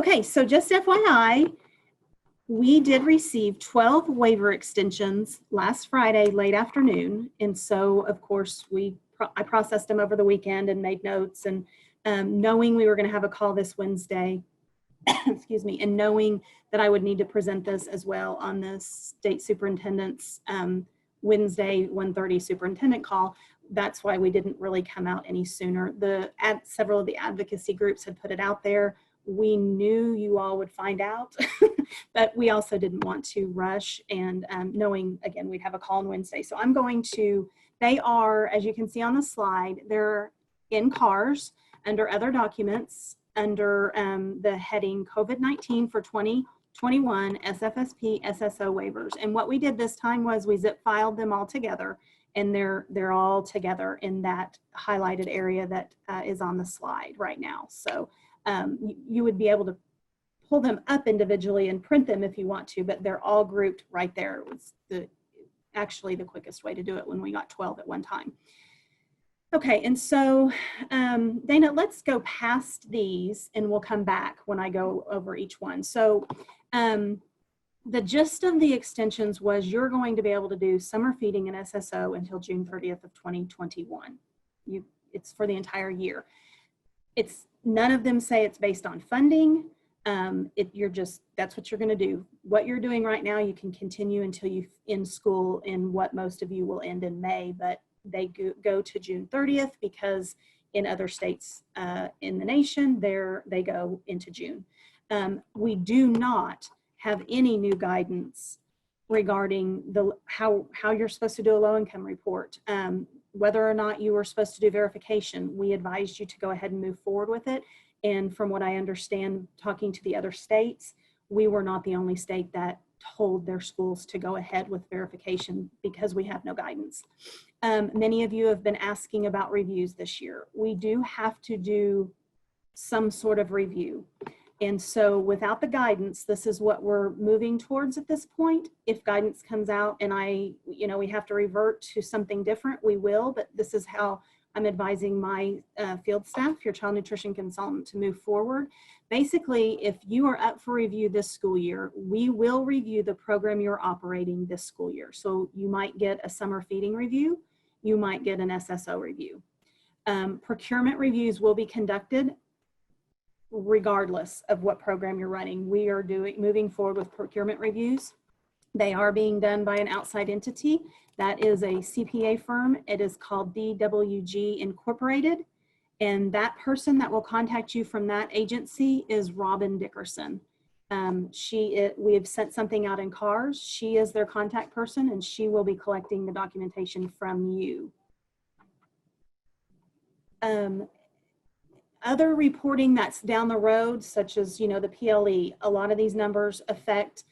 Okay, so just FYI, we did receive 12 waiver extensions last Friday late afternoon. And so, of course, I processed them over the weekend and made notes, and knowing we were going to have a call this Wednesday, excuse me, and knowing that I would need to present this as well on the state superintendent's Wednesday 1:30 superintendent call, that's why we didn't really come out any sooner. Several of the advocacy groups had put it out there. We knew you all would find out, but we also didn't want to rush, and knowing, again, we'd have a call on Wednesday. So they are, as you can see on the slide, they're in CARS under other documents under the heading COVID-19 for 2021 SFSP SSO waivers. And what we did this time was we zip filed them all together, and they're all together in that highlighted area that is on the slide right now. So you would be able to pull them up individually and print them if you want to, but they're all grouped right there. It was actually the quickest way to do it when we got 12 at one time. Okay, and so Dana, let's go past these and we'll come back when I go over each one. So the gist of the extensions was you're going to be able to do summer feeding and SSO until June 30th of 2021. It's for the entire year. None of them say it's based on funding. That's what you're going to do. What you're doing right now, you can continue until you end school in what most of you will end in May, but they go to June 30th because in other states in the nation, they go into June. We do not have any new guidance regarding how you're supposed to do a low-income report. Whether or not you were supposed to do verification, we advised you to go ahead and move forward with it. And from what I understand, talking to the other states, we were not the only state that told their schools to go ahead with verification because we have no guidance. Many of you have been asking about reviews this year. We do have to do some sort of review. And so without the guidance, this is what we're moving towards at this point. If guidance comes out and we have to revert to something different, we will, but this is how I'm advising my field staff, your child nutrition consultant, to move forward. Basically, if you are up for review this school year, we will review the program you're operating this school year. So you might get a summer feeding review, you might get an SSO review. Procurement reviews will be conducted regardless of what program you're running. We are moving forward with procurement reviews. They are being done by an outside entity. That is a CPA firm. It is called DWG Incorporated. And that person that will contact you from that agency is Robin Dickerson. We have sent something out in CARS. She is their contact person, and she will be collecting the documentation from you. Other reporting that's down the road, such as, the PLE, a lot of these numbers affect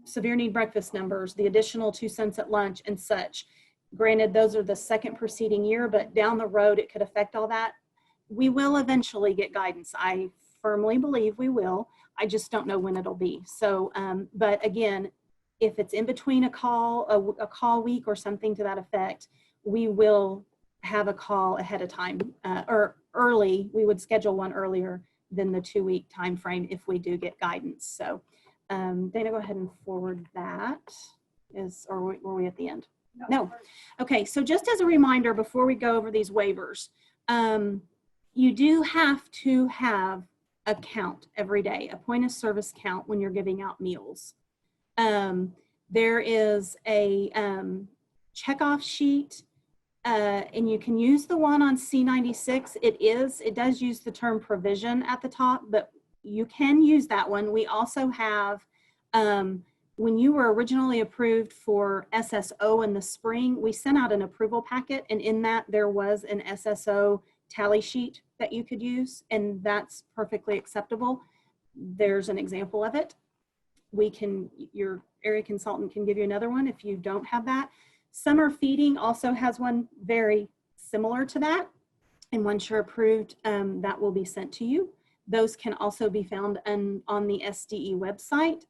severe need breakfast numbers, the additional 2 cents at lunch and such. Granted, those are the second preceding year, but down the road, it could affect all that. We will eventually get guidance. I firmly believe we will. I just don't know when it'll be. So, but again, if it's in between a call week or something to that effect, we will have a call ahead of time or early. We would schedule one earlier than the 2-week time frame if we do get guidance. So Dana, go ahead and forward that. Or were we at the end? No. Okay, so just as a reminder before we go over these waivers, you do have to have a count every day, a point of service count when you're giving out meals. There is a checkoff sheet, and you can use the one on C96. It does use the term provision at the top, but you can use that one. We also have, when you were originally approved for SSO in the spring, we sent out an approval packet, and in that there was an SSO tally sheet that you could use, and that's perfectly acceptable. There's an example of it. Your area consultant can give you another one if you don't have that. Summer feeding also has one very similar to that, and once you're approved, that will be sent to you. Those can also be found on the SDE website.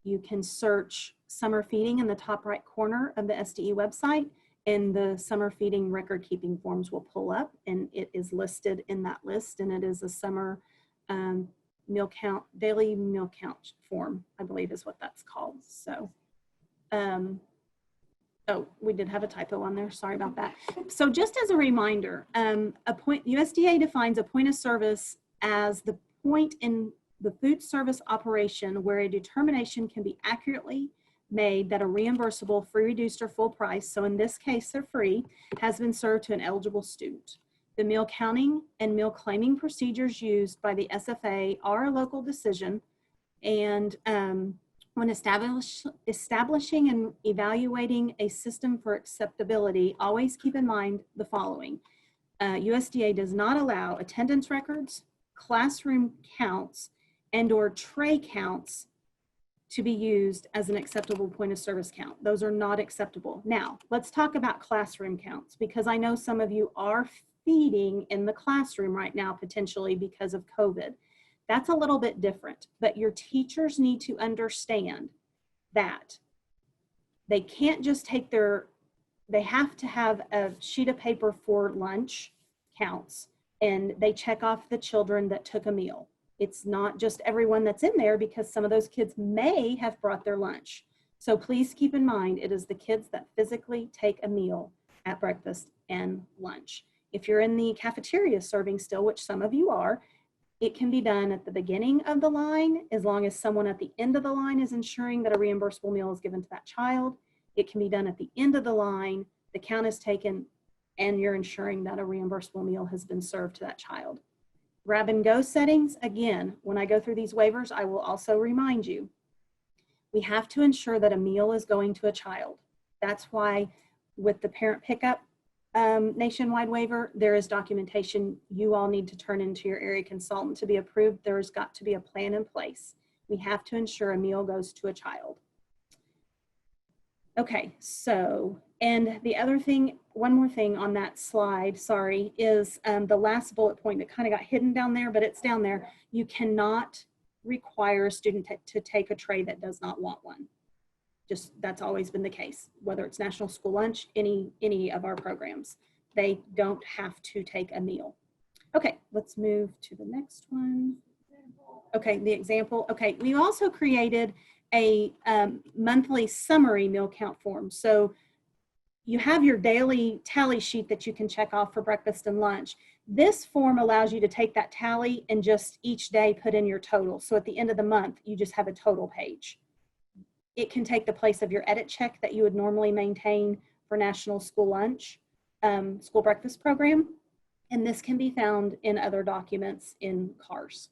You can search summer feeding in the top right corner of the SDE website, and the summer feeding record keeping forms will pull up, and it is listed in that list, and it is a summer meal count, daily meal count form, I believe is what that's called. So, oh, we did have a typo on there. Sorry about that. So just as a reminder, USDA defines a point of service as the point in the food service operation where a determination can be accurately made that a reimbursable, free, reduced, or full price, so in this case they're free, has been served to an eligible student. The meal counting and meal claiming procedures used by the SFA are a local decision, and when establishing and evaluating a system for acceptability, always keep in mind the following. USDA does not allow attendance records, classroom counts, and/or tray counts to be used as an acceptable point of service count. Those are not acceptable. Now, let's talk about classroom counts, because I know some of you are feeding in the classroom right now, potentially because of COVID. That's a little bit different, but your teachers need to understand that they can't just take they have to have a sheet of paper for lunch counts, and they check off the children that took a meal. It's not just everyone that's in there, because some of those kids may have brought their lunch. So please keep in mind, it is the kids that physically take a meal at breakfast and lunch. If you're in the cafeteria serving still, which some of you are, it can be done at the beginning of the line, as long as someone at the end of the line is ensuring that a reimbursable meal is given to that child. It can be done at the end of the line, the count is taken, and you're ensuring that a reimbursable meal has been served to that child. Grab and go settings, again, when I go through these waivers, I will also remind you, we have to ensure that a meal is going to a child. That's why with the parent pickup nationwide waiver, there is documentation you all need to turn into your area consultant to be approved. There's got to be a plan in place. We have to ensure a meal goes to a child. Okay, so, and the other thing, one more thing on that slide, sorry, is the last bullet point that kind of got hidden down there, but it's down there. You cannot require a student to take a tray that does not want one. Just, that's always been the case, whether it's National School Lunch, any of our programs. They don't have to take a meal. Okay, let's move to the next one. Okay, the example. Okay, we also created a monthly summary meal count form. So you have your daily tally sheet that you can check off for breakfast and lunch. This form allows you to take that tally and just each day put in your total. So at the end of the month, you just have a total page. It can take the place of your edit check that you would normally maintain for National School Lunch, school breakfast program. And this can be found in other documents in CARS.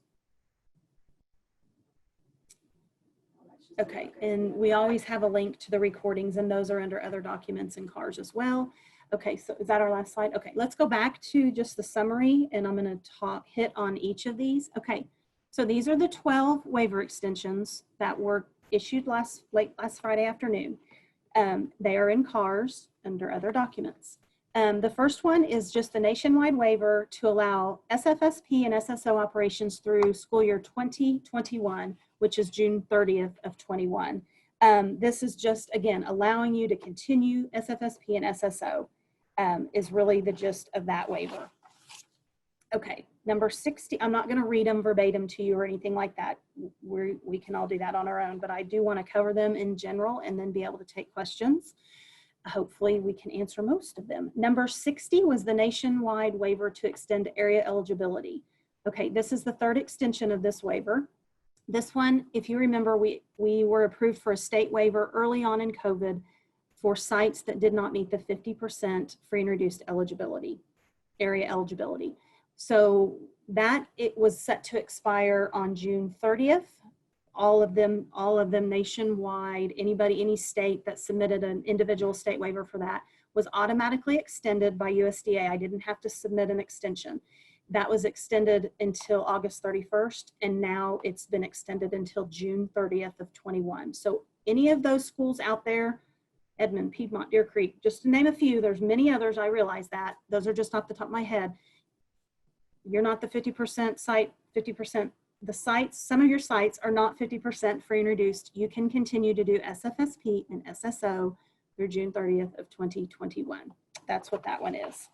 Okay, and we always have a link to the recordings, and those are under other documents in CARS as well. Okay, so is that our last slide? Okay, let's go back to just the summary, and I'm going to hit on each of these. Okay, so these are the 12 waiver extensions that were issued late last Friday afternoon. They are in CARS under other documents. The first one is just the nationwide waiver to allow SFSP and SSO operations through school year 2021, which is June 30th of 21. This is just, again, allowing you to continue SFSP and SSO is really the gist of that waiver. Okay, number 60, I'm not going to read them verbatim to you or anything like that. We can all do that on our own, but I do want to cover them in general and then be able to take questions. Hopefully we can answer most of them. Number 60 was the nationwide waiver to extend area eligibility. Okay, this is the third extension of this waiver. This one, if you remember, we were approved for a state waiver early on in COVID for sites that did not meet the 50% free and reduced eligibility, area eligibility. So that it was set to expire on June 30th. All of them nationwide, any state that submitted an individual state waiver for that was automatically extended by USDA. I didn't have to submit an extension. That was extended until August 31st, and now it's been extended until June 30th of 21. So any of those schools out there, Edmond, Piedmont, Deer Creek, just to name a few, there's many others, I realize that. Those are just off the top of my head. You're not the 50% site, 50%. The sites, some of your sites are not 50% free and reduced. You can continue to do SFSP and SSO through June 30th of 2021. That's what that one is.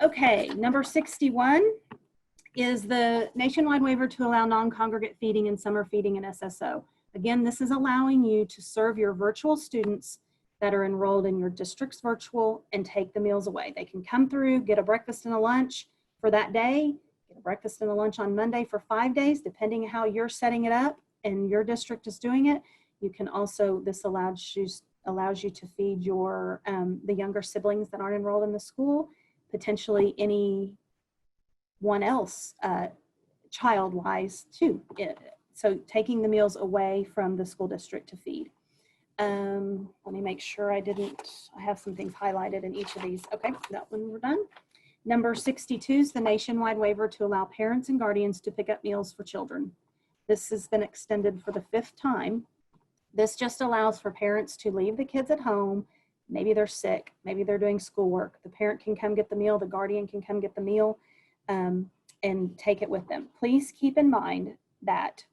Okay, number 61 is the nationwide waiver to allow non-congregate feeding and summer feeding in SSO. Again, this is allowing you to serve your virtual students that are enrolled in your district's virtual and take the meals away. They can come through, get a breakfast and a lunch for that day, get a breakfast and a lunch on Monday for 5 days, depending on how you're setting it up and your district is doing it. You can also, this allows you to feed your the younger siblings that aren't enrolled in the school, potentially anyone else child-wise too. So taking the meals away from the school district to feed. Let me make sure I have some things highlighted in each of these. Okay, that one we're done. Number 62 is the nationwide waiver to allow parents and guardians to pick up meals for children. This has been extended for the 5th time. This just allows for parents to leave the kids at home. Maybe they're sick, maybe they're doing schoolwork. The parent can come get the meal, the guardian can come get the meal and take it with them. Please keep in mind that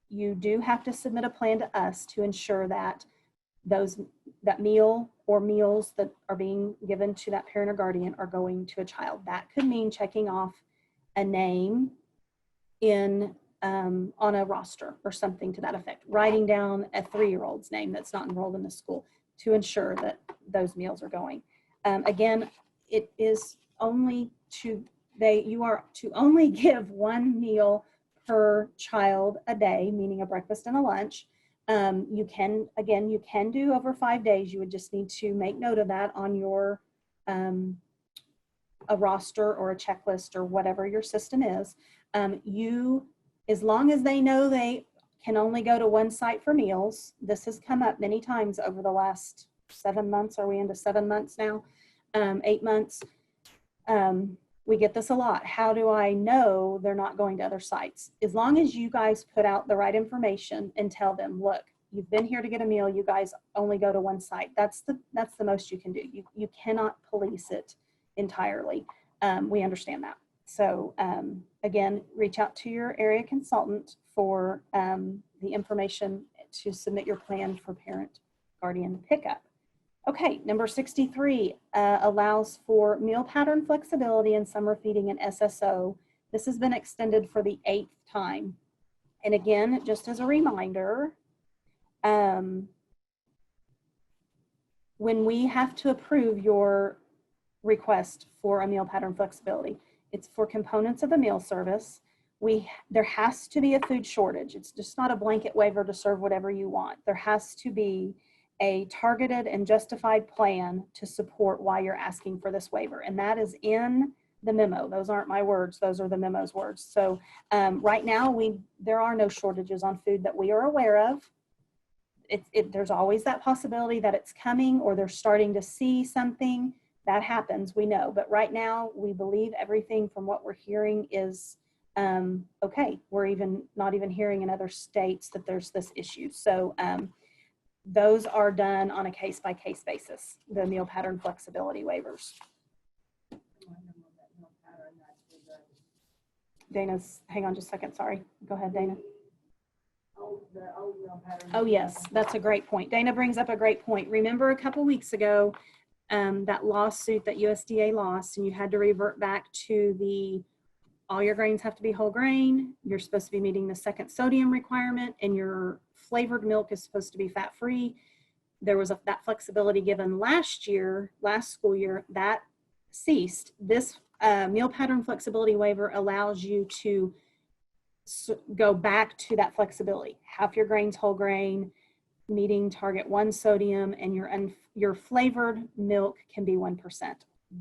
you do have to submit a plan to us to ensure that that meal or meals that are being given to that parent or guardian are going to a child. That could mean checking off a name on a roster or something to that effect, writing down a 3-year-old's name that's not enrolled in the school to ensure that those meals are going. Again, it is only you are to only give 1 meal per child a day, meaning a breakfast and a lunch. You can do over 5 days. You would just need to make note of that on your a roster or a checklist or whatever your system is. As long as they know they can only go to 1 site for meals, this has come up many times over the last 7 months. Are we into 7 months now? 8 months. We get this a lot. How do I know they're not going to other sites? As long as you guys put out the right information and tell them, look, you've been here to get a meal, you guys only go to 1 site. That's the most you can do. You cannot police it entirely. We understand that. So again, reach out to your area consultant for the information to submit your plan for parent guardian pickup. Okay, number 63 allows for meal pattern flexibility and summer feeding in SSO. This has been extended for the 8th time. And again, just as a reminder, when we have to approve your request for a meal pattern flexibility, it's for components of the meal service. There has to be a food shortage. It's just not a blanket waiver to serve whatever you want. There has to be a targeted and justified plan to support why you're asking for this waiver. And that is in the memo. Those aren't my words, those are the memo's words. So right now, there are no shortages on food that we are aware of. There's always that possibility that it's coming or they're starting to see something. That happens, we know. But right now, we believe everything from what we're hearing is okay. We're not even hearing in other states that there's this issue. So those are done on a case-by-case basis, the meal pattern flexibility waivers. Dana's, hang on just a second, sorry. Go ahead, Dana. Oh yes, that's a great point. Dana brings up a great point. Remember a couple weeks ago, that lawsuit that USDA lost and you had to revert back to all your grains have to be whole grain. You're supposed to be meeting the 2nd sodium requirement and your flavored milk is supposed to be fat-free. There was that flexibility given last school year, that ceased. This meal pattern flexibility waiver allows you to go back to that flexibility. Half your grains whole grain, meeting target 1 sodium, and your flavored milk can be 1%.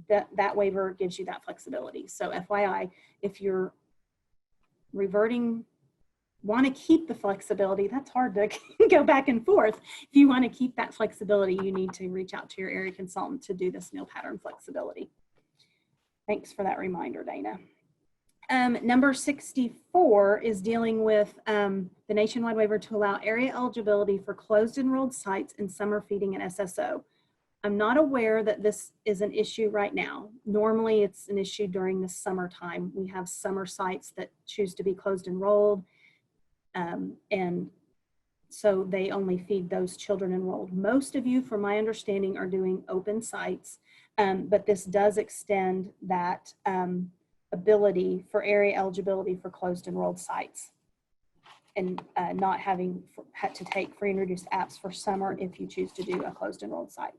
That waiver gives you that flexibility. So FYI, if you're want to keep the flexibility, that's hard to go back and forth. If you want to keep that flexibility, you need to reach out to your area consultant to do this meal pattern flexibility. Thanks for that reminder, Dana. Number 64 is dealing with the nationwide waiver to allow area eligibility for closed enrolled sites in summer feeding and SSO. I'm not aware that this is an issue right now. Normally it's an issue during the summertime. We have summer sites that choose to be closed enrolled, and so they only feed those children enrolled. Most of you, from my understanding, are doing open sites, but this does extend that ability for area eligibility for closed enrolled sites, and not having had to take free and reduced apps for summer if you choose to do a closed enrolled site.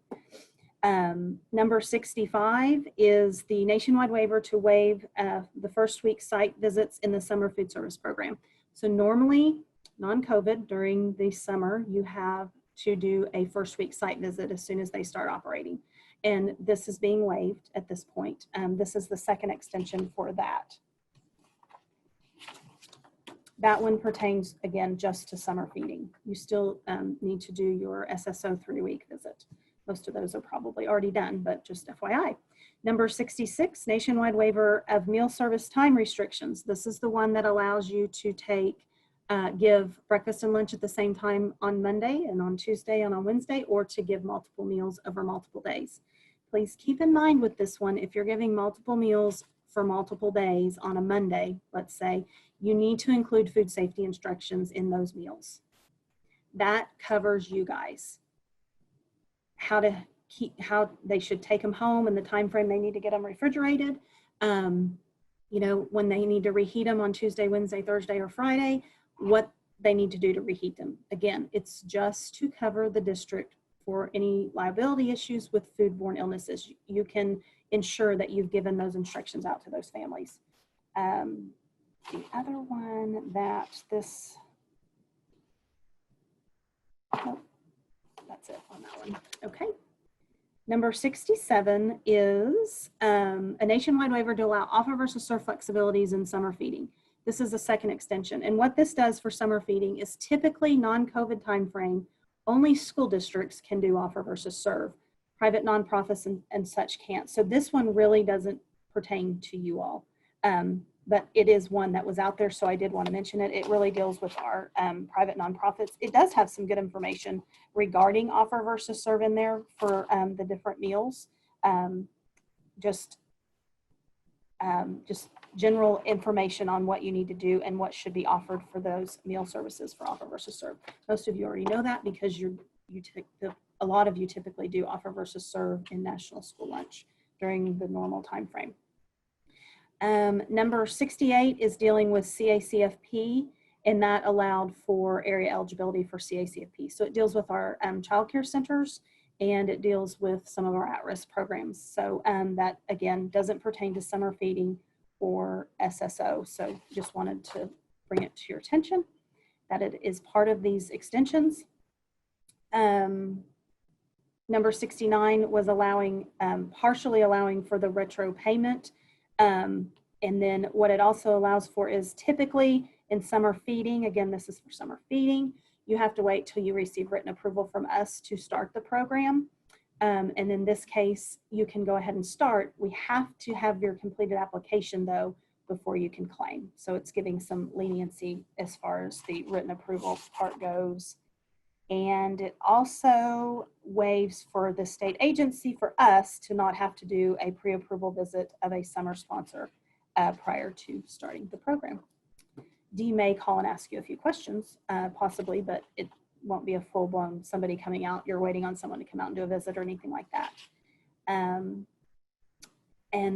Number 65 is the nationwide waiver to waive the first week site visits in the summer food service program. So normally, non-COVID, during the summer, you have to do a first week site visit as soon as they start operating. And this is being waived at this point. This is the second extension for that. That one pertains, again, just to summer feeding. You still need to do your SSO 3-week visit. Most of those are probably already done, but just FYI. Number 66, nationwide waiver of meal service time restrictions. This is the one that allows you to give breakfast and lunch at the same time on Monday and on Tuesday and on Wednesday, or to give multiple meals over multiple days. Please keep in mind with this one, if you're giving multiple meals for multiple days on a Monday, let's say, you need to include food safety instructions in those meals. That covers you guys. How they should take them home and the time frame they need to get them refrigerated. You know, when they need to reheat them on Tuesday, Wednesday, Thursday, or Friday, what they need to do to reheat them. Again, it's just to cover the district for any liability issues with foodborne illnesses. You can ensure that you've given those instructions out to those families. The other one that this, oh, that's it on that one. Okay. Number 67 is a nationwide waiver to allow offer versus serve flexibilities in summer feeding. This is a second extension. And what this does for summer feeding is typically non-COVID timeframe, only school districts can do offer versus serve. Private nonprofits and such can't. So this one really doesn't pertain to you all. But it is one that was out there, so I did want to mention it. It really deals with our private nonprofits. It does have some good information regarding offer versus serve in there for the different meals. Just general information on what you need to do and what should be offered for those meal services for offer versus serve. Most of you already know that because a lot of you typically do offer versus serve in National School Lunch during the normal time frame. Number 68 is dealing with CACFP, and that allowed for area eligibility for CACFP. So it deals with our child care centers, and it deals with some of our at-risk programs. So that, again, doesn't pertain to summer feeding or SSO. So just wanted to bring it to your attention that it is part of these extensions. Number 69 was partially allowing for the retro payment. And then what it also allows for is typically in summer feeding, again, this is for summer feeding, you have to wait till you receive written approval from us to start the program. And in this case, you can go ahead and start. We have to have your completed application though, before you can claim. So it's giving some leniency as far as the written approval part goes. And it also waives for the state agency for us to not have to do a pre-approval visit of a summer sponsor prior to starting the program. Dee may call and ask you a few questions, possibly, but it won't be a full-blown somebody coming out. You're waiting on someone to come out and do a visit or anything like that. And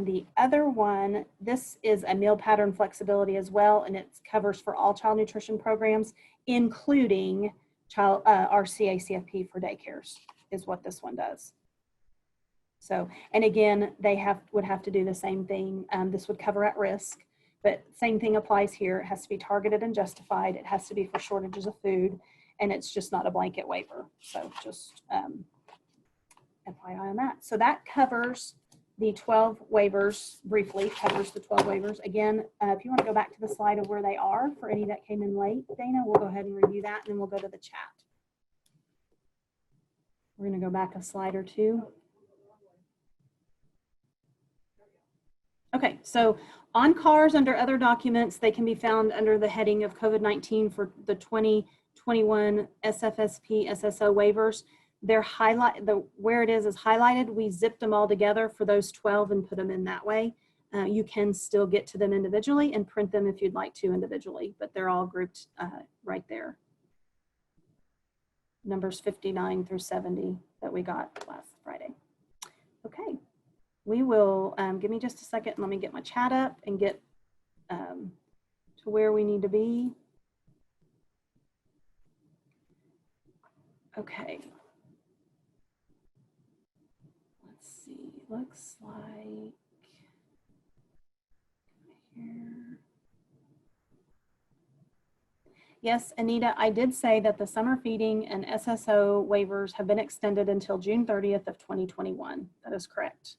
the other one, this is a meal pattern flexibility as well, and it covers for all child nutrition programs, including our CACFP for daycares is what this one does. So, and again, they would have to do the same thing. This would cover at risk, but same thing applies here. It has to be targeted and justified. It has to be for shortages of food, and it's just not a blanket waiver. So just FYI on that. So that covers the 12 waivers, briefly covers the 12 waivers. Again, if you want to go back to the slide of where they are for any that came in late, Dana, we'll go ahead and review that, and then we'll go to the chat. We're going to go back a slide or two. Okay, so on cars under other documents, they can be found under the heading of COVID-19 for the 2021 SFSP SSO waivers. They're where it is highlighted. We zipped them all together for those 12 and put them in that way. You can still get to them individually and print them if you'd like to individually, but they're all grouped right there. Numbers 59 through 70 that we got last Friday. Okay. We will, give me just a second. Let me get my chat up and get to where we need to be. Okay. Let's see, looks like here. Yes, Anita, I did say that the summer feeding and SSO waivers have been extended until June 30th of 2021. That is correct.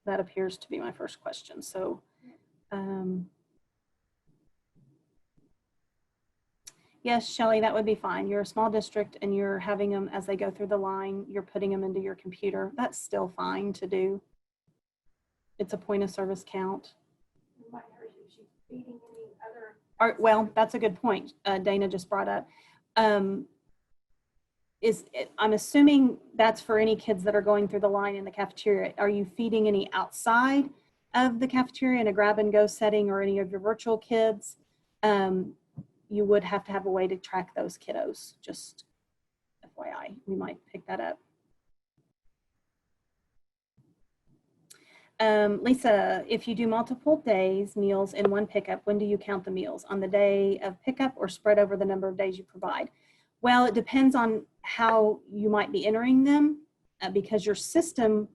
That appears to be my first question. So, yes, Shelley, that would be fine. You're a small district and you're having them as they go through the line, you're putting them into your computer. That's still fine to do. It's a point of service count. Well, that's a good point. Dana just brought up. I'm assuming that's for any kids that are going through the line in the cafeteria. Are you feeding any outside of the cafeteria in a grab and go setting or any of your virtual kids? You would have to have a way to track those kiddos. Just FYI, we might pick that up. Lisa, if you do multiple days meals in one pickup, when do you count the meals? On the day of pickup or spread over the number of days you provide? Well, it depends on how you might be entering them because your system,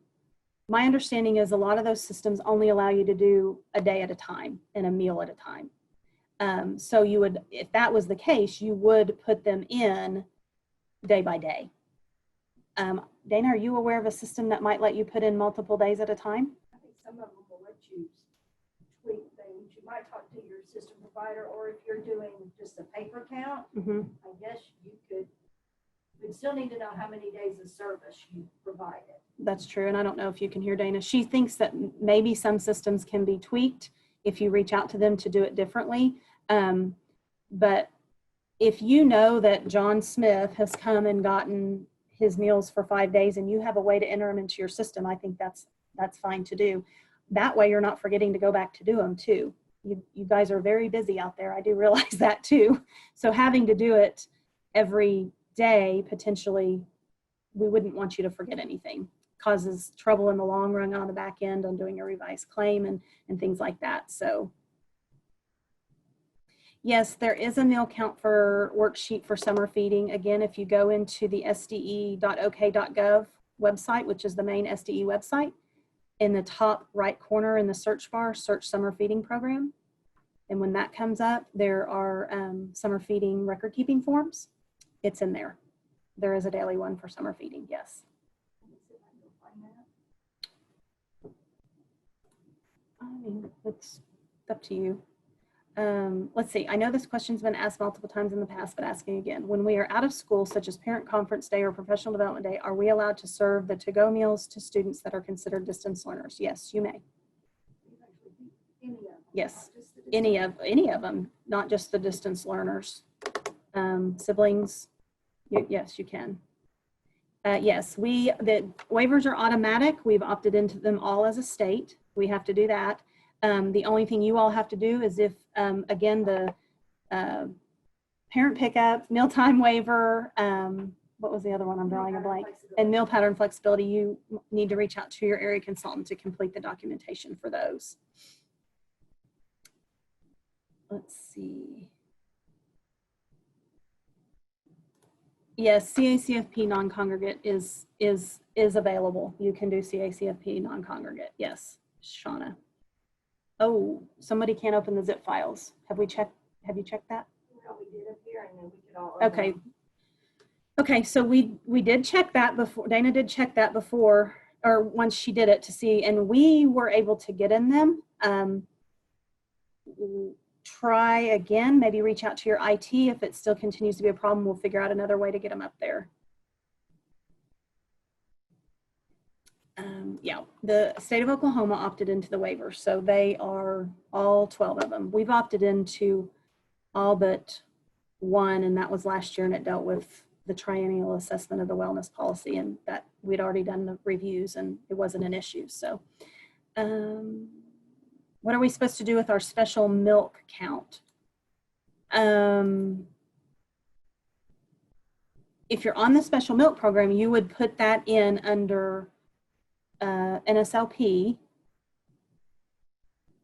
my understanding is a lot of those systems only allow you to do a day at a time and a meal at a time. So you would, if that was the case, you would put them in day by day. Dana, are you aware of a system that might let you put in multiple days at a time? I think some of them will let you tweak things. You might talk to your system provider, or if you're doing just a paper count, I guess you could, we'd still need to know how many days of service you provided. That's true, and I don't know if you can hear Dana. She thinks that maybe some systems can be tweaked if you reach out to them to do it differently. But if you know that John Smith has come and gotten his meals for 5 days and you have a way to enter them into your system, I think that's fine to do. That way you're not forgetting to go back to do them too. You guys are very busy out there. I do realize that too. So having to do it every day, potentially, we wouldn't want you to forget anything. Causes trouble in the long run on the back end on doing a revised claim and things like that. So yes, there is a meal count for worksheet for summer feeding. Again, if you go into the sde.ok.gov website, which is the main SDE website, in the top right corner in the search bar, search summer feeding program. And when that comes up, there are summer feeding record keeping forms. It's in there. There is a daily one for summer feeding, yes. I mean, it's up to you. Let's see, I know this question's been asked multiple times in the past, but asking again. When we are out of school, such as parent conference day or professional development day, are we allowed to serve the to-go meals to students that are considered distance learners? Yes, you may. Yes, any of them, not just the distance learners. Siblings, yes, you can. Yes, the waivers are automatic. We've opted into them all as a state. We have to do that. The only thing you all have to do is if, again, the parent pickup, mealtime waiver, what was the other one? I'm drawing a blank. And meal pattern flexibility, you need to reach out to your area consultant to complete the documentation for those. Let's see. Yes, CACFP non-congregate is available. You can do CACFP non-congregate. Yes, Shauna. Oh, somebody can't open the zip files. Have you checked that? No, we did up here, and then we could all. Okay. Okay, so we did check that before. Dana did check that before, or once she did it to see, and we were able to get in them. Try again, maybe reach out to your IT. If it still continues to be a problem, we'll figure out another way to get them up there. Yeah, the state of Oklahoma opted into the waiver, so they are all 12 of them. We've opted into all but one, and that was last year, and it dealt with the triennial assessment of the wellness policy, and that we'd already done the reviews and it wasn't an issue. So what are we supposed to do with our special milk count? If you're on the special milk program, you would put that in under NSLP,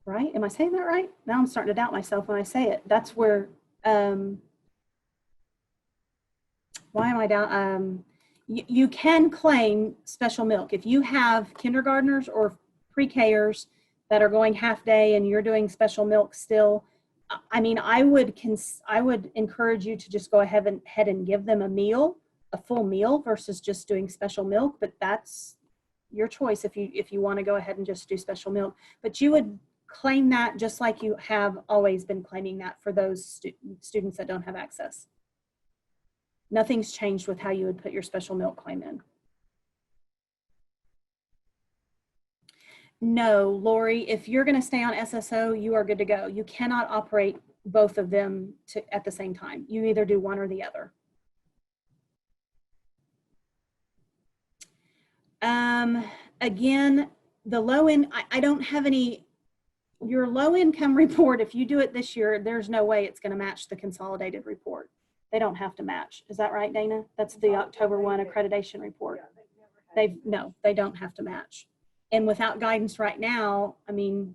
right? Am I saying that right? Now I'm starting to doubt myself when I say it. That's where, why am I down? You can claim special milk. If you have kindergartners or pre-Kers that are going half day and you're doing special milk still, I mean, I would encourage you to just go ahead and give them a meal, a full meal versus just doing special milk, but that's your choice if you want to go ahead and just do special milk. But you would claim that just like you have always been claiming that for those students that don't have access. Nothing's changed with how you would put your special milk claim in. No, Lori, if you're going to stay on SSO, you are good to go. You cannot operate both of them at the same time. You either do one or the other. Again, the low end, I don't have any, your low income report, if you do it this year, there's no way it's going to match the consolidated report. They don't have to match. Is that right, Dana? That's the October 1 accreditation report. No, they don't have to match. And without guidance right now, I mean,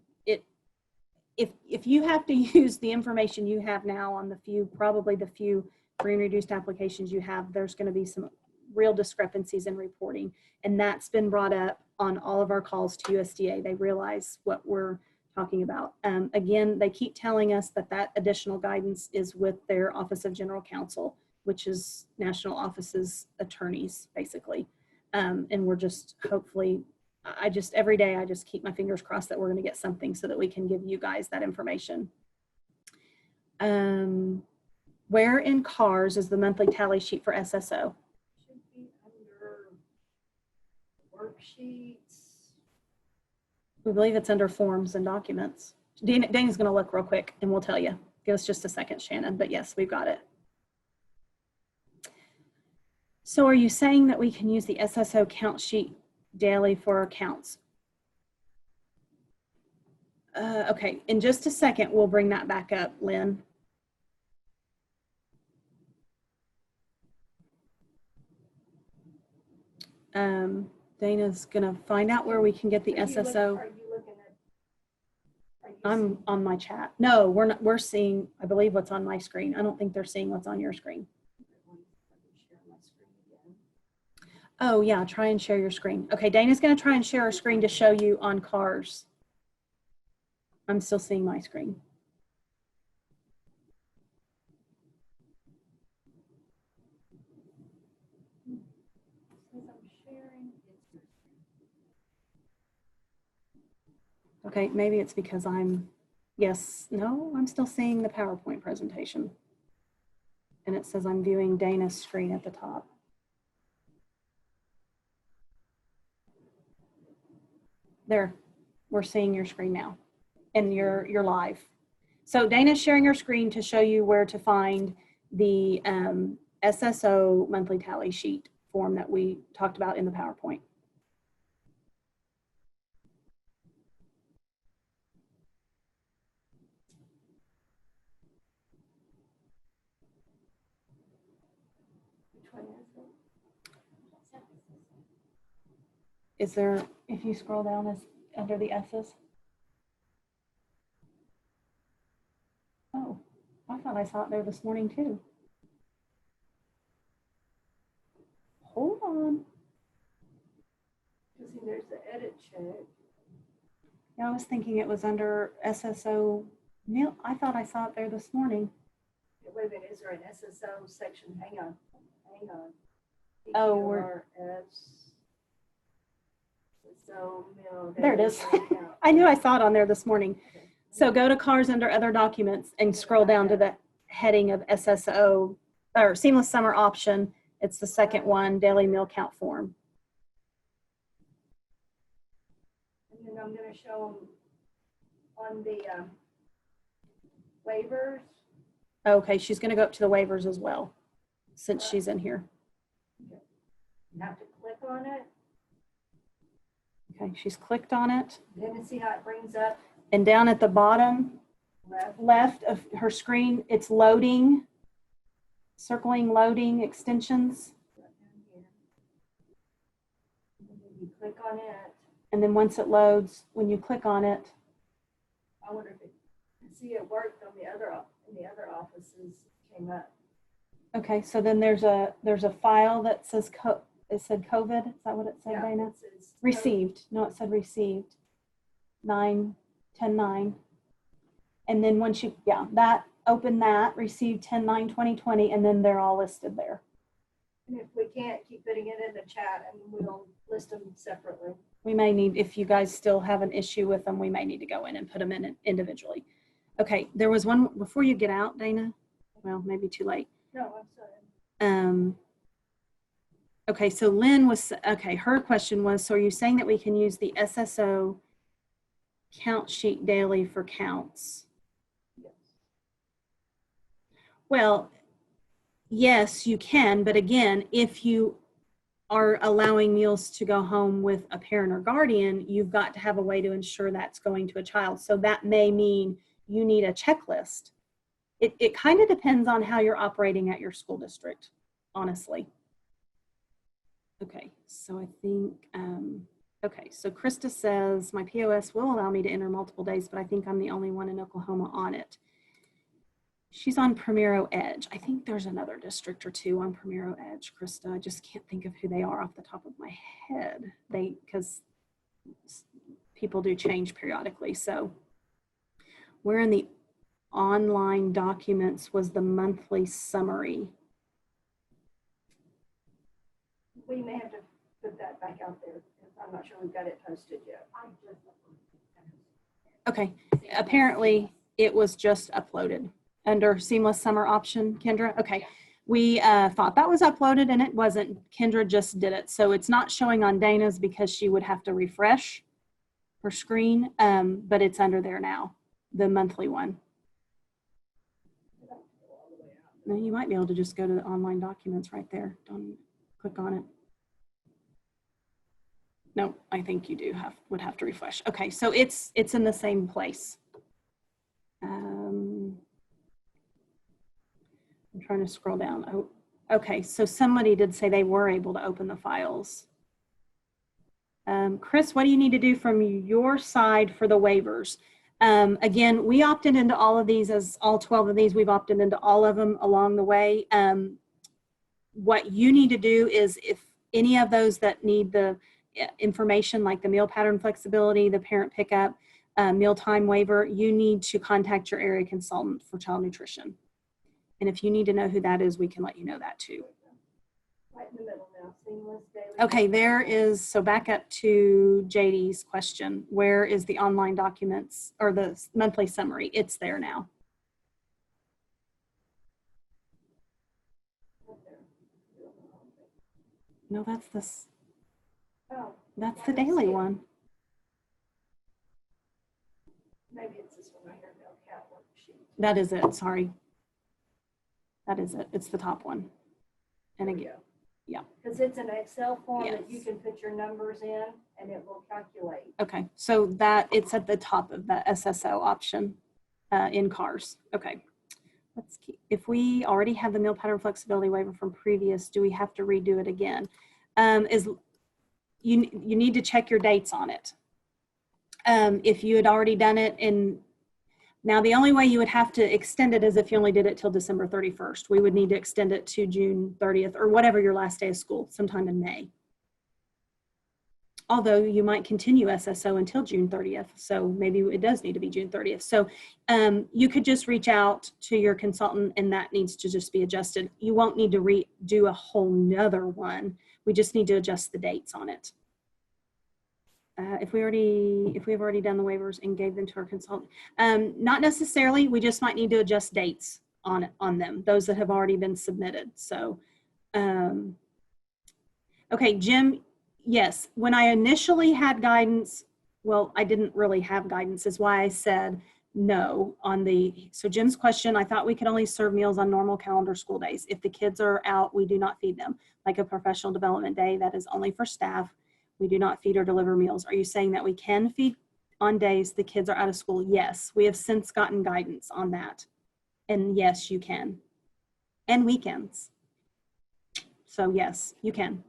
if you have to use the information you have now on probably the few free and reduced applications you have, there's going to be some real discrepancies in reporting. And that's been brought up on all of our calls to USDA. They realize what we're talking about. Again, they keep telling us that additional guidance is with their Office of General Counsel, which is National Office's attorneys, basically. And we're just hopefully, every day I just keep my fingers crossed that we're going to get something so that we can give you guys that information. Where in CARS is the monthly tally sheet for SSO? Should be under worksheets. We believe it's under forms and documents. Dana's going to look real quick and we'll tell you. Give us just a second, Shannon, but yes, we've got it. So are you saying that we can use the SSO count sheet daily for our counts? Okay, in just a second, we'll bring that back up, Lynn. Dana's gonna find out where we can get the SSO. I'm on my chat. No, we're not. We're seeing, I believe, what's on my screen. I don't think they're seeing what's on your screen. Oh yeah, try and share your screen. Okay, Dana's gonna try and share her screen to show you on CARS. I'm still seeing my screen. Okay, maybe it's because I'm still seeing the PowerPoint presentation. And it says I'm viewing Dana's screen at the top. There, we're seeing your screen now and you're live. So Dana's sharing her screen to show you where to find the SSO monthly tally sheet form that we talked about in the PowerPoint. Is there, if you scroll down, is under the S's? Oh, I thought I saw it there this morning too. Hold on. See, there's the edit check. Yeah, I was thinking it was under SSO. I thought I saw it there this morning. Wait a minute, is there an SSO section? Hang on. Oh, we're. There it is. I knew I saw it on there this morning. Okay. So go to CARS under other documents and scroll down to the heading of SSO or seamless summer option. It's the second one, daily meal count form. And then I'm going to show them on the waivers. Okay, she's going to go up to the waivers as well since she's in here. Okay. You have to click on it. Okay, she's clicked on it. Then see how it brings up. And down at the bottom left of her screen, it's loading, circling loading extensions. You click on it. And then once it loads, when you click on it, I wonder if it, see, it worked on the other, in the other offices, came up. okay, so then there's a file that says, it said COVID, is that what it said, Yeah, Dana? it says Received, no, it said received, 9/10/9. And then once you, open that, received 10/9/2020, and then they're all listed there. And if we can't, keep putting it in the chat and we'll list them separately. We may need, if you guys still have an issue with them, we may need to go in and put them in individually. Okay, there was one, before you get out, Dana, well, maybe too late. No, I'm sorry. Okay, so Lynn was, okay, her question was, so are you saying that we can use the SSO count sheet daily for counts? Yes. Well, yes, you can, but again, if you are allowing meals to go home with a parent or guardian, you've got to have a way to ensure that's going to a child. So that may mean you need a checklist. It kind of depends on how you're operating at your school district, honestly. Okay, so I think, okay, so Krista says, my POS will allow me to enter multiple days, but I think I'm the only one in Oklahoma on it. She's on Primero Edge. I think there's another district or two on Primero Edge, Krista. I just can't think of who they are off the top of my head. Because people do change periodically. So where in the online documents was the monthly summary? We may have to put that back out there. I'm not sure we've got it posted yet. Okay, apparently it was just uploaded under seamless summer option, Kendra. Okay, we thought that was uploaded and it wasn't. Kendra just did it. So it's not showing on Dana's because she would have to refresh her screen, but it's under there now, the monthly one. Now you might be able to just go to the online documents right there. Don't click on it. No, I think you would have to refresh. Okay, so it's in the same place. I'm trying to scroll down. Oh, okay, so somebody did say they were able to open the files. Chris, what do you need to do from your side for the waivers? Again, we opted into all of these, as all 12 of these, we've opted into all of them along the way. What you need to do is, if any of those that need the information like the meal pattern flexibility, the parent pickup, mealtime waiver, you need to contact your area consultant for child nutrition. And if you need to know who that is, we can let you know that too. Right in the middle now, seamless daily. Okay, there is, so back up to JD's question. Where is the online documents or the monthly summary? It's there now. No, that's this. Oh, That's the daily one. maybe it's this one right here, no cat worksheet. That is it, sorry. That is it, it's the top one. And again, yeah. Because it's an Excel form that you Yes. can put your numbers in and it will calculate. Okay, so that it's at the top of the SSO option in CARS. Okay, let's keep, if we already have the meal pattern flexibility waiver from previous, do we have to redo it again? You need to check your dates on it. If you had already done it in, now the only way you would have to extend it is if you only did it till December 31st. We would need to extend it to June 30th or whatever your last day of school, sometime in May. Although you might continue SSO until June 30th. So maybe it does need to be June 30th. So you could just reach out to your consultant and that needs to just be adjusted. You won't need to redo a whole nother one. We just need to adjust the dates on it. If we've already done the waivers and gave them to our consultant, not necessarily, we just might need to adjust dates on them, those that have already been submitted. So, okay, Jim, yes, when I initially had guidance, well, I didn't really have guidance is why I said no on the, so Jim's question, I thought we could only serve meals on normal calendar school days. If the kids are out, we do not feed them. Like a professional development day, that is only for staff. We do not feed or deliver meals. Are you saying that we can feed on days the kids are out of school? Yes, we have since gotten guidance on that. And yes, you can. And weekends. So yes, you can.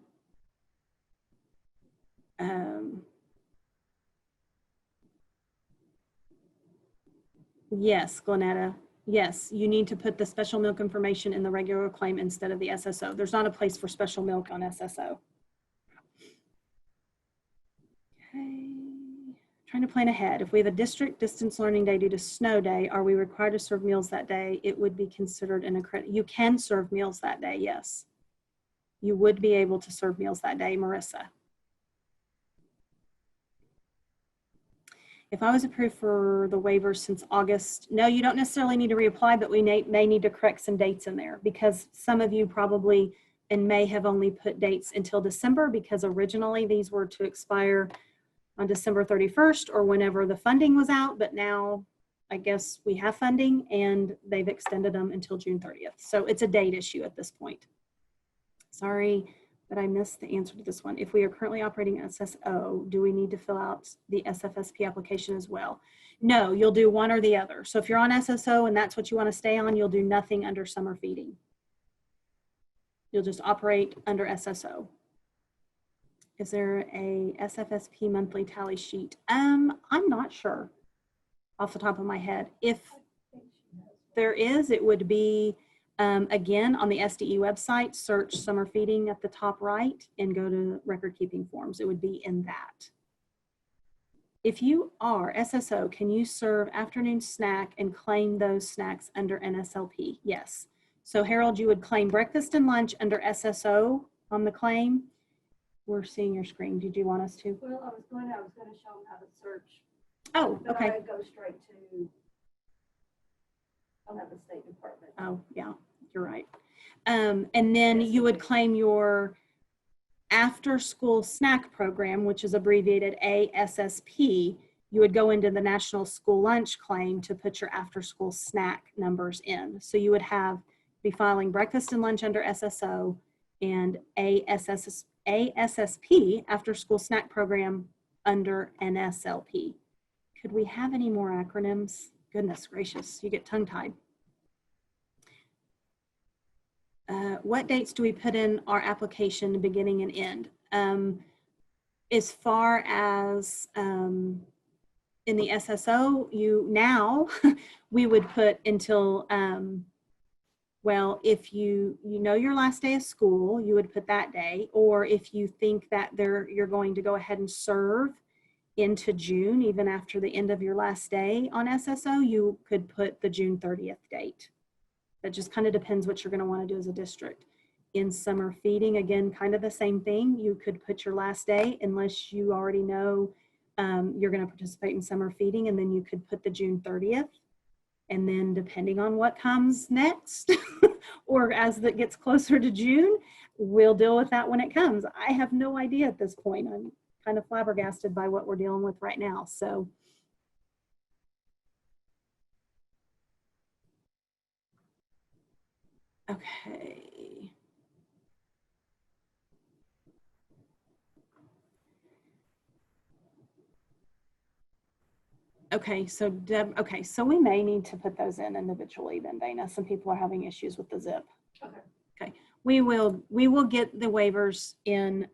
Yes, Glenetta. Yes, you need to put the special milk information in the regular claim instead of the SSO. There's not a place for special milk on SSO. Okay. Trying to plan ahead. If we have a district distance learning day due to snow day, are we required to serve meals that day? It would be considered an accredit. You can serve meals that day, yes. You would be able to serve meals that day, Marissa. If I was approved for the waiver since August, no, you don't necessarily need to reapply, but we may need to correct some dates in there because some of you probably and may have only put dates until December because originally these were to expire on December 31st or whenever the funding was out, but now I guess we have funding and they've extended them until June 30th. So it's a date issue at this point. Sorry, but I missed the answer to this one. If we are currently operating SSO, do we need to fill out the SFSP application as well? No, you'll do one or the other. So if you're on SSO and that's what you want to stay on, you'll do nothing under summer feeding. You'll just operate under SSO. Is there a SFSP monthly tally sheet? I'm not sure off the top of my head. If there is, it would be, again, on the SDE website, search summer feeding at the top right and go to record keeping forms. It would be in that. If you are SSO, can you serve afternoon snack and claim those snacks under NSLP? Yes. So Harold, you would claim breakfast and lunch under SSO on the claim. We're seeing your screen. Did you want us to? Well, I was going to show them how to search. Oh, But okay. I go straight to, I'll have the State Department. Oh, yeah, you're right. And then you would claim your after school snack program, which is abbreviated ASSP. You would go into the National School Lunch claim to put your after school snack numbers in. So you would be filing breakfast and lunch under SSO and ASSP after school snack program under NSLP. Could we have any more acronyms? Goodness gracious, you get tongue-tied. What dates do we put in our application beginning and end? As far as in the SSO, we would put until, well, if you know your last day of school, you would put that day, or if you think that you're going to go ahead and serve into June, even after the end of your last day on SSO, you could put the June 30th date. That just kind of depends what you're going to want to do as a district. In summer feeding, again, kind of the same thing. You could put your last day unless you already know you're going to participate in summer feeding, and then you could put the June 30th. And then depending on what comes next, or as it gets closer to June, we'll deal with that when it comes. I have no idea at this point. I'm kind of flabbergasted by what we're dealing with right now. So okay. Okay, so Deb, okay, so we may need to put those in individually then, Dana. Some people are having issues with the zip. Okay. Okay, we will get the waivers in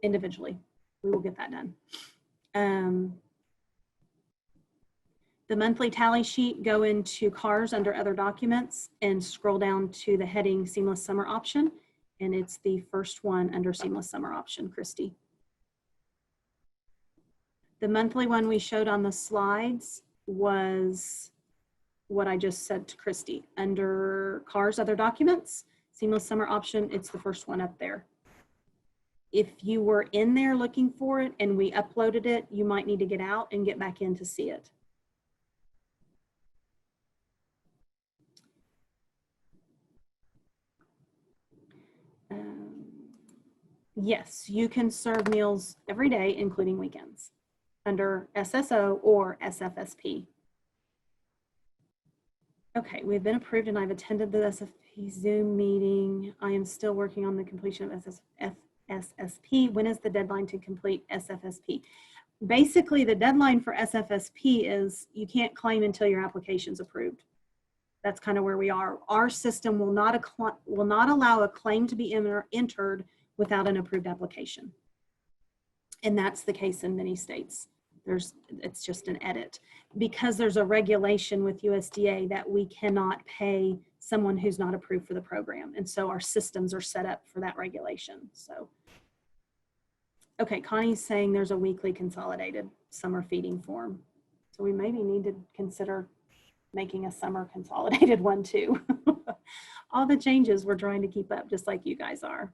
individually. We will get that done. The monthly tally sheet, go into CARS under other documents and scroll down to the heading seamless summer option. And it's the first one under seamless summer option, Christy. The monthly one we showed on the slides was what I just said to Christy. Under CARS other documents, seamless summer option, it's the first one up there. If you were in there looking for it and we uploaded it, you might need to get out and get back in to see it. Yes, you can serve meals every day, including weekends, under SSO or SFSP. Okay, we've been approved and I've attended the SFP Zoom meeting. I am still working on the completion of SFSP. When is the deadline to complete SFSP? Basically, the deadline for SFSP is you can't claim until your application's approved. That's kind of where we are. Our system will not allow a claim to be entered without an approved application. And that's the case in many states. It's just an edit. Because there's a regulation with USDA that we cannot pay someone who's not approved for the program. And so our systems are set up for that regulation. So, okay, Connie's saying there's a weekly consolidated summer feeding form. So we maybe need to consider making a summer consolidated one too. All the changes we're trying to keep up, just like you guys are.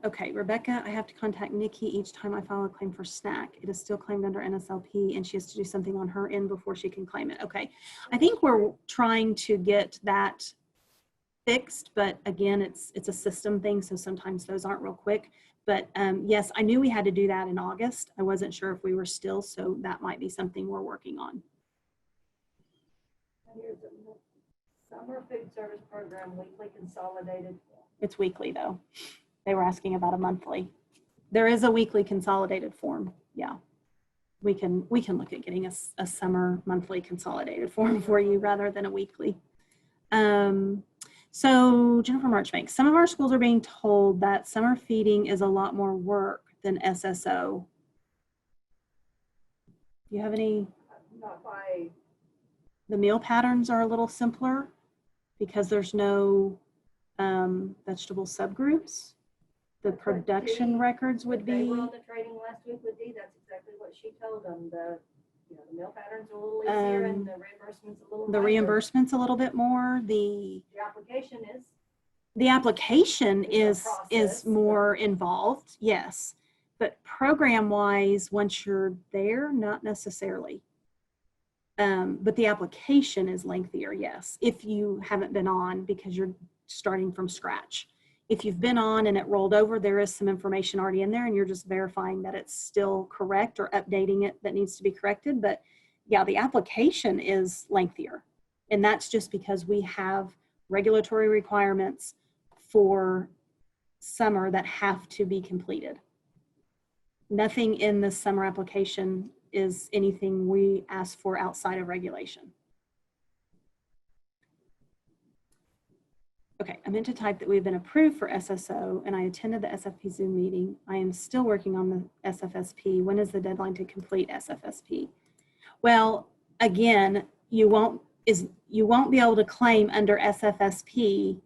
Okay, Rebecca, I have to contact Nikki each time I file a claim for snack. It is still claimed under NSLP and she has to do something on her end before she can claim it. Okay, I think we're trying to get that fixed, but again, it's a system thing, so sometimes those aren't real quick. But yes, I knew we had to do that in August. I wasn't sure if we were still, so that might be something we're working on. Here's the summer food service program weekly consolidated. It's weekly though. They were asking about a monthly. There is a weekly consolidated form. Yeah, we can look at getting a summer monthly consolidated form for you rather than a weekly. So Jennifer Marchbank, some of our schools are being told that summer feeding is a lot more work than SSO. Do you have any? Not by. The meal patterns are a little simpler because there's no vegetable subgroups. The production records would be. They were on the training last week with Dee. That's exactly what she told them. The meal patterns are a little easier and the reimbursement's a little. The reimbursement's a little bit more. The application is. The application is process, more involved, yes. But program-wise, once you're there, not necessarily. But the application is lengthier, yes, if you haven't been on because you're starting from scratch. If you've been on and it rolled over, there is some information already in there and you're just verifying that it's still correct or updating it that needs to be corrected. But yeah, the application is lengthier. And that's just because we have regulatory requirements for summer that have to be completed. Nothing in the summer application is anything we ask for outside of regulation. Okay, I meant to type that we've been approved for SSO and I attended the SFP Zoom meeting. I am still working on the SFSP. When is the deadline to complete SFSP? Well, again, you won't be able to claim under SFSP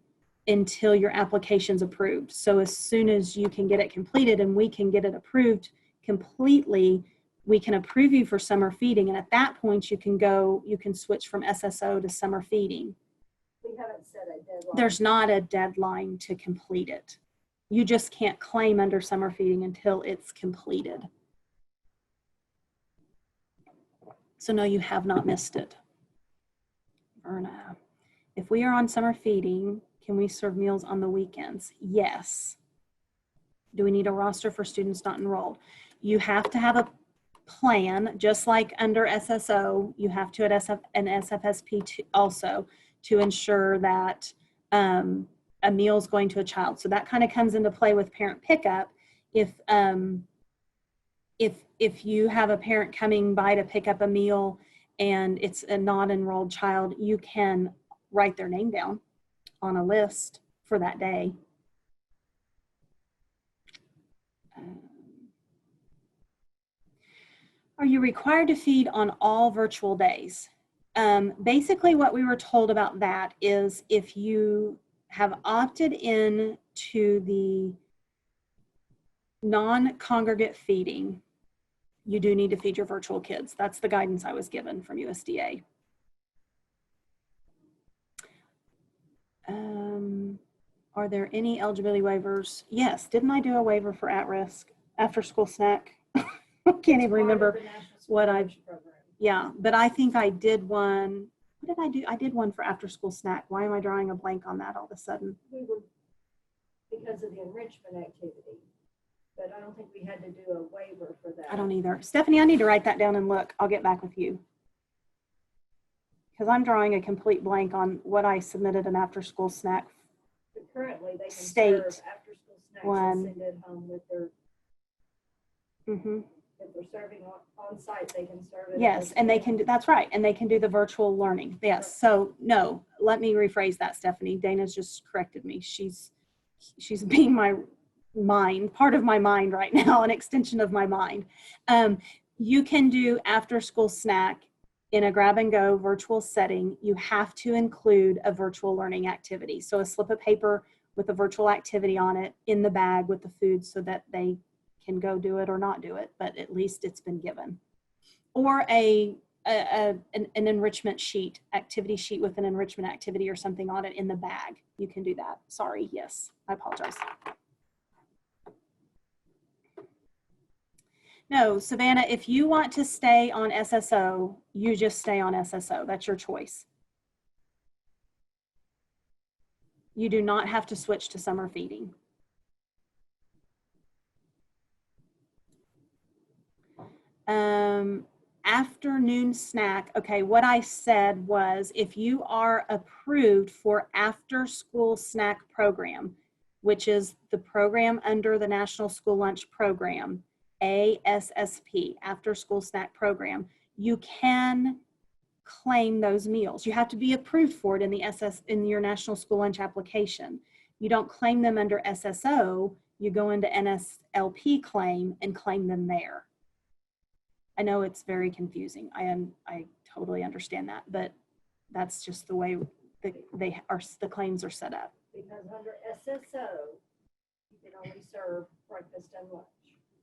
until your application's approved. So as soon as you can get it completed and we can get it approved completely, we can approve you for summer feeding. And at that point, you can switch from SSO to summer feeding. We haven't set a deadline. There's not a deadline to complete it. You just can't claim under summer feeding until it's completed. So no, you have not missed it. Verna, if we are on summer feeding, can we serve meals on the weekends? Yes. Do we need a roster for students not enrolled? You have to have a plan, just like under SSO, you have to at an SFSP also to ensure that a meal is going to a child. So that kind of comes into play with parent pickup. If you have a parent coming by to pick up a meal and it's a non-enrolled child, you can write their name down on a list for that day. Are you required to feed on all virtual days? Basically what we were told about that is if you have opted in to the non-congregate feeding, you do need to feed your virtual kids. That's the guidance I was given from USDA. Are there any eligibility waivers? Yes, didn't I do a waiver for at-risk after school snack? I can't even remember what yeah, but I think I did one. What did I do? I did one for after school snack. Why am I drawing a blank on that all of a sudden? We were, because of the enrichment activity, but I don't think we had to do a waiver for that. I don't either. Stephanie, I need to write that down and look. I'll get back with you. Because I'm drawing a complete blank on what I submitted an after school snack. But currently they can State serve after school snacks one. and send it home with their, if they're serving on site, they can serve it. Yes, and they can do, that's right. And they can do the virtual learning. Yes. Right. So no, let me rephrase that, Stephanie. Dana's just corrected me. She's being my mind, part of my mind right now, an extension of my mind. You can do after school snack in a grab and go virtual setting. You have to include a virtual learning activity. So a slip of paper with a virtual activity on it in the bag with the food so that they can go do it or not do it, but at least it's been given. Or an enrichment sheet, activity sheet with an enrichment activity or something on it in the bag. You can do that. Sorry, yes, I apologize. No, Savannah, if you want to stay on SSO, you just stay on SSO. That's your choice. You do not have to switch to summer feeding. Afternoon snack. Okay, what I said was if you are approved for after school snack program, which is the program under the National School Lunch Program, ASSP, after school snack program, you can claim those meals. You have to be approved for it in your National School Lunch application. You don't claim them under SSO, you go into NSLP claim and claim them there. I know it's very confusing. I totally understand that, but that's just the way the claims are set up. Because under SSO, you can only serve breakfast and lunch.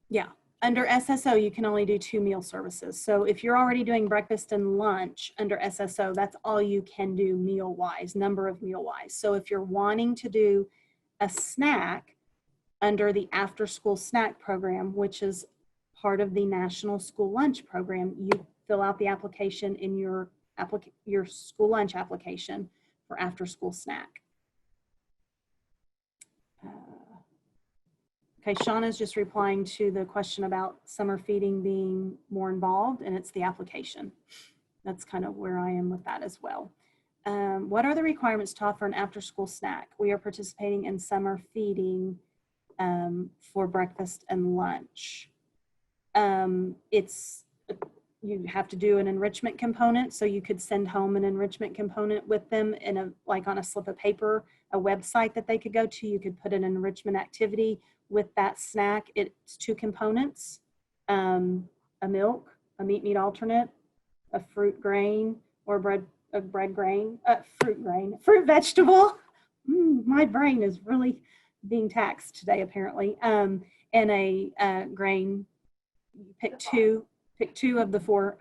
Yeah, under SSO, you can only do 2 meal services. So if you're already doing breakfast and lunch under SSO, that's all you can do meal-wise, number of meal-wise. So if you're wanting to do a snack under the after-school snack program, which is part of the National School Lunch Program, you fill out the application in your school lunch application for after-school snack. Okay, Shauna's just replying to the question about summer feeding being more involved, and it's the application. That's kind of where I am with that as well. What are the requirements to offer an after-school snack? We are participating in summer feeding for breakfast and lunch. You have to do an enrichment component, so you could send home an enrichment component with them in like on a slip of paper, a website that they could go to. You could put an enrichment activity with that snack. It's 2 components, a milk, a meat alternate, a fruit grain or fruit vegetable. My brain is really being taxed today apparently. And a grain. Pick two of the four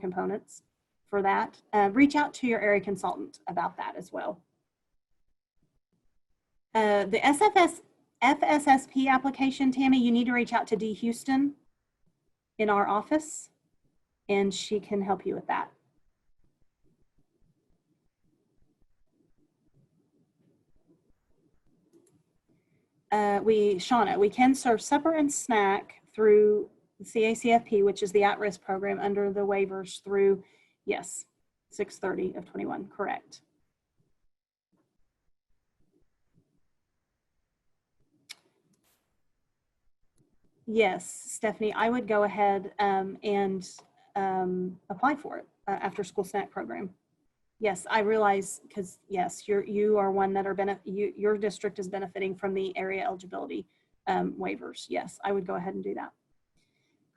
components for that. Reach out to your area consultant about that as well. The FSSP application, Tammy, you need to reach out to Dee Houston in our office, and she can help you with that. Shauna, we can serve supper and snack through the CACFP, which is the at-risk program under the waivers through, yes, 6/30 of 21, correct. Yes, Stephanie, I would go ahead and apply for it, after school snack program. Yes, I realize, because yes, you are one that are your district is benefiting from the area eligibility waivers. Yes, I would go ahead and do that.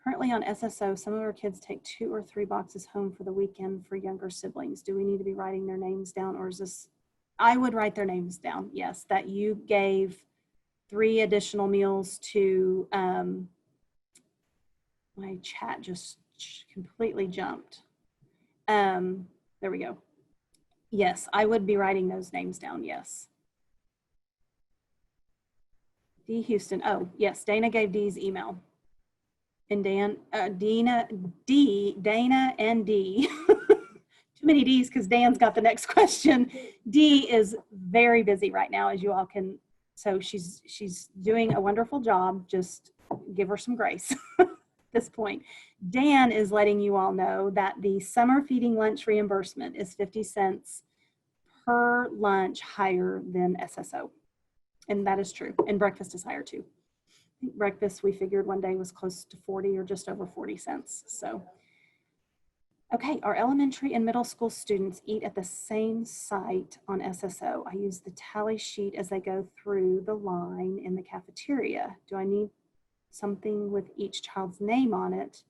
Currently on SSO, some of our kids take 2 or 3 boxes home for the weekend for younger siblings. Do we need to be writing their names down, or is this? I would write their names down, yes, that you gave 3 additional meals to, my chat just completely jumped. There we go. Yes, I would be writing those names down, yes. Dee Houston, oh, yes, Dana gave Dee's email. And Dana and Dee. Too many D's because Dan's got the next question. Dee is very busy right now, as you all can. So she's doing a wonderful job. Just give her some grace at this point. Dan is letting you all know that the summer feeding lunch reimbursement is 50 cents per lunch higher than SSO. And that is true. And breakfast is higher too. Breakfast, we figured one day was close to 40 or just over 40 cents. So Okay, our elementary and middle school students eat at the same site on SSO. I use the tally sheet as they go through the line in the cafeteria. Do I need something with each child's name on it?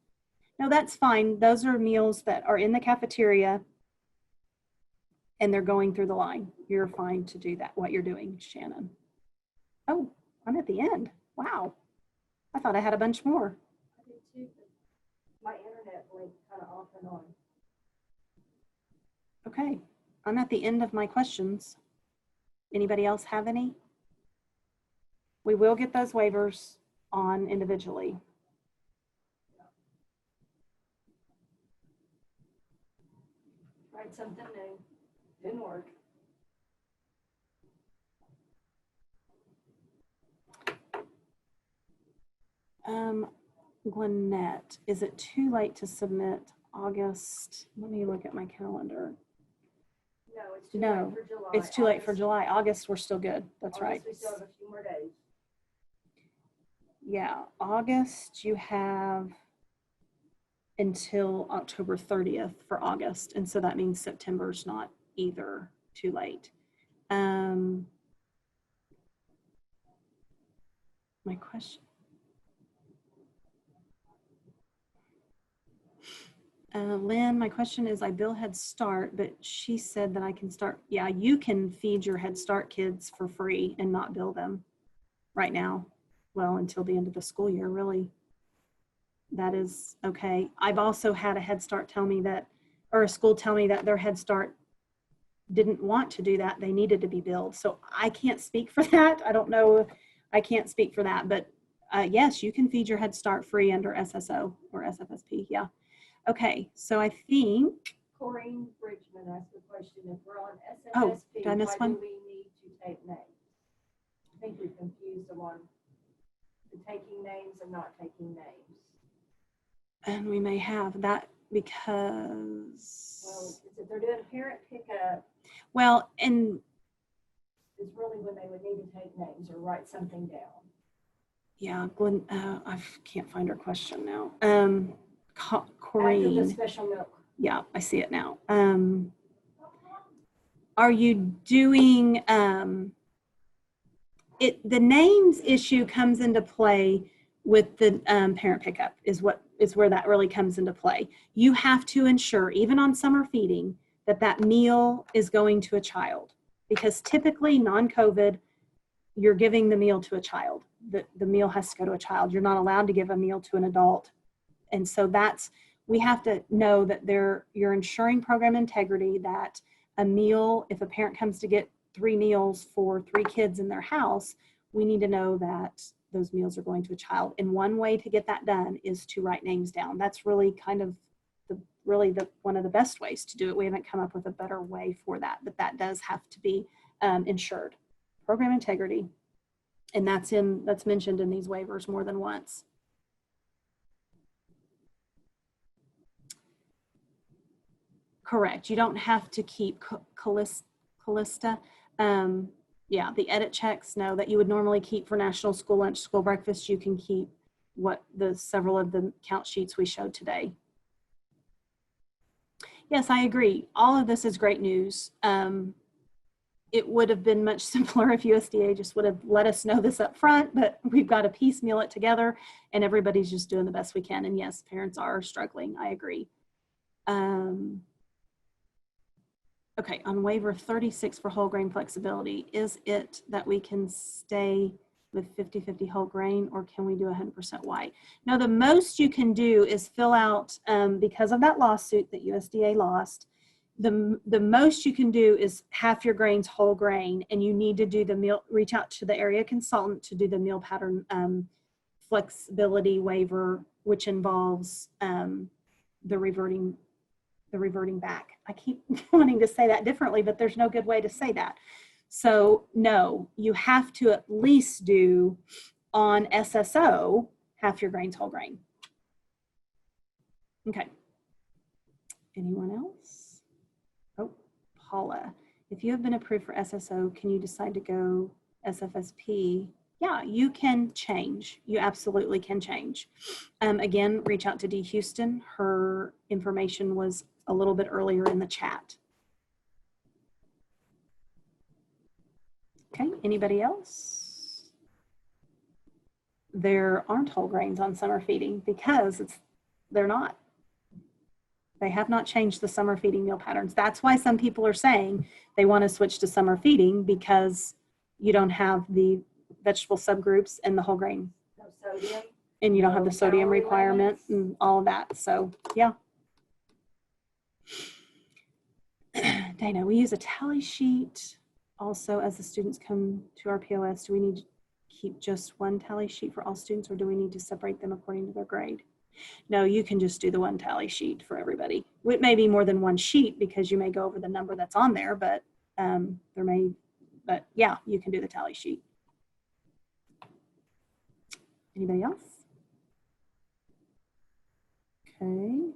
No, that's fine. Those are meals that are in the cafeteria and they're going through the line. You're fine to do that, what you're doing, Shannon. Oh, I'm at the end. Wow. I thought I had a bunch more. I did too, but my internet went kind of off and on. Okay, I'm at the end of my questions. Anybody else have any? We will get those waivers on individually. Tried something new, didn't work. Gwinnett, is it too late to submit August? Let me look at my calendar. No, it's too No, late for July. it's too late for August- July. August, we're still good. That's August, right. We still have a few more days. Yeah, August, you have until October 30th for August. And so that means September's not either too late. My question. Lynn, my question is, I bill Head Start, but she said that I can start. Yeah, you can feed your Head Start kids for free and not bill them right now. Well, until the end of the school year, really. That is okay. I've also had a Head Start tell me that, or a school tell me that their Head Start didn't want to do that. They needed to be billed. So I can't speak for that. I don't know. I can't speak for that, but yes, you can feed your Head Start free under SSO or SFSP. Yeah. Okay. So I think. Corinne Bridgman asked the question, if we're on SFSP, Oh, did I miss why one? do we need to take names? I think we confused them on the taking names and not taking names. And we may have that Well, because. if they're doing parent pickup, Well, and it's really when they would need to take names or write something down. yeah, Glenn, I can't find her question now. After the Corinne. special milk. Yeah, I see it now. Are you doing the names issue comes into play with the parent pickup is where that really comes into play. You have to ensure, even on summer feeding, that meal is going to a child, because typically non-COVID, you're giving the meal to a child. The meal has to go to a child. You're not allowed to give a meal to an adult. And so we have to know that you're ensuring program integrity, that a meal, if a parent comes to get 3 meals for 3 kids in their house, we need to know that those meals are going to a child. And one way to get that done is to write names down. That's really kind of one of the best ways to do it. We haven't come up with a better way for that, but that does have to be ensured. Program integrity. And that's mentioned in these waivers more than once. Correct. You don't have to keep Callista. Yeah, the edit checks, no, that you would normally keep for national school lunch, school breakfast, you can keep several of the count sheets we showed today. Yes, I agree. All of this is great news. It would have been much simpler if USDA just would have let us know this up front, but we've got to piecemeal it together and everybody's just doing the best we can. And yes, parents are struggling. I agree. Okay, on waiver 36 for whole grain flexibility, is it that we can stay with 50-50 whole grain, or can we do 100% white? No, the most you can do is fill out, because of that lawsuit that USDA lost, the most you can do is half your grains whole grain, and you need to do the meal, reach out to the area consultant to do the meal pattern flexibility waiver, which involves the reverting back. I keep wanting to say that differently, but there's no good way to say that. So no, you have to at least do on SSO half your grains whole grain. Okay. Anyone else? Oh, Paula, if you have been approved for SSO, can you decide to go SFSP yeah, you can change. You absolutely can change. Again, reach out to Dee Houston. Her information was a little bit earlier in the chat. Okay, anybody else? There aren't whole grains on summer feeding because they're not. They have not changed the summer feeding meal patterns. That's why some people are saying they want to switch to summer feeding, because you don't have the vegetable subgroups and the whole grain. No sodium. And you don't have the sodium calorie requirement limits. and all of that. So yeah. Dana, we use a tally sheet also as the students come to our POS. Do we need to keep just one tally sheet for all students, or do we need to separate them according to their grade? No, you can just do the one tally sheet for everybody. It may be more than one sheet because you may go over the number that's on there, but but yeah, you can do the tally sheet. Anybody else? Okay.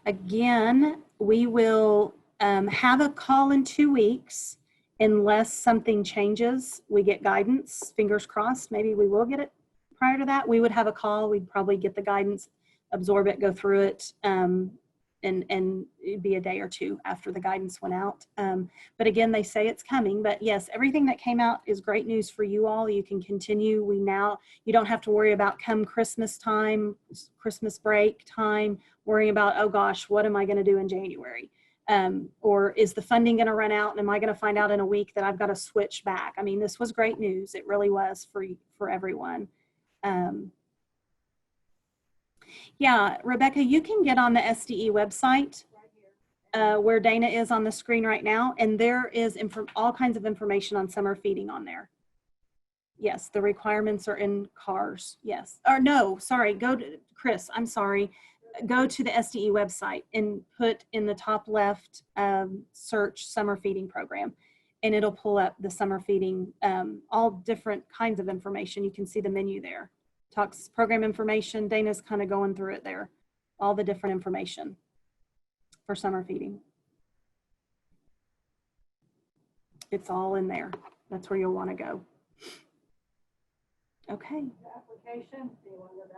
Again, we will have a call in 2 weeks unless something changes. We get guidance, fingers crossed. Maybe we will get it prior to that. We would have a call. We'd probably get the guidance, absorb it, go through it, and it'd be a day or two after the guidance went out. But again, they say it's coming. But yes, everything that came out is great news for you all. You can continue. You don't have to worry about come Christmas time, Christmas break time, worrying about, oh gosh, what am I going to do in January? Or is the funding going to run out, and am I going to find out in a week that I've got to switch back? I mean, this was great news. It really was for everyone. Yeah, Rebecca, you can get on the SDE website where Dana is on the screen right now, and there is all kinds of information on summer feeding on there. Yes, the requirements are in CARS. Yes, or no, sorry, go to Chris. I'm sorry. Go to the SDE website and put in the top left search summer feeding program, and it'll pull up the summer feeding, all different kinds of information. You can see the menu there. Talks program information. Dana's kind of going through it there, all the different information for summer feeding. It's all in there. That's where you'll want to go. Okay. The application, do you want to go to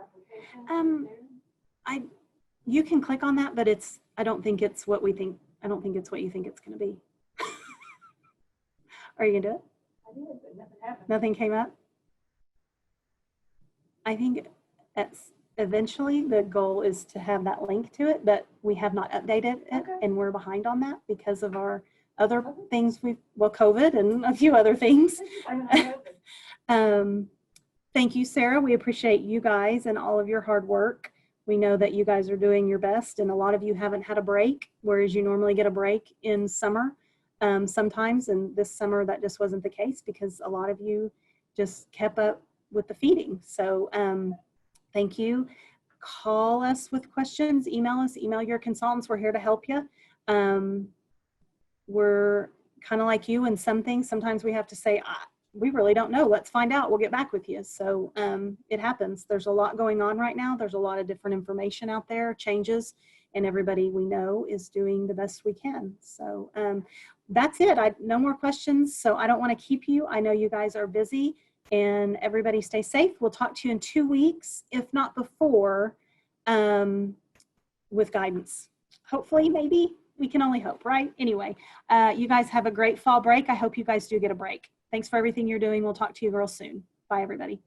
application? You can click on that, but I don't think it's what we think. I don't think it's what you think it's going to be. Are you going to do it? I did, but nothing happened. Nothing came up? I think eventually the goal is to have that link to it, but we have not updated it, Okay. and we're behind on that because of our other things. COVID and a few other things. Thank you, Sarah. We appreciate you guys and all of your hard work. We know that you guys are doing your best, and a lot of you haven't had a break, whereas you normally get a break in summer sometimes, and this summer that just wasn't the case because a lot of you just kept up with the feeding. So thank you. Call us with questions, email us, email your consultants. We're here to help you. We're kind of like you in some things. Sometimes we have to say, we really don't know. Let's find out. We'll get back with you. So it happens. There's a lot going on right now. There's a lot of different information out there, changes, and everybody we know is doing the best we can. So that's it. No more questions. So I don't want to keep you. I know you guys are busy, and everybody stay safe. We'll talk to you in 2 weeks, if not before, with guidance. Hopefully, maybe. We can only hope, right? Anyway, you guys have a great fall break. I hope you guys do get a break. Thanks for everything you're doing. We'll talk to you real soon. Bye, everybody.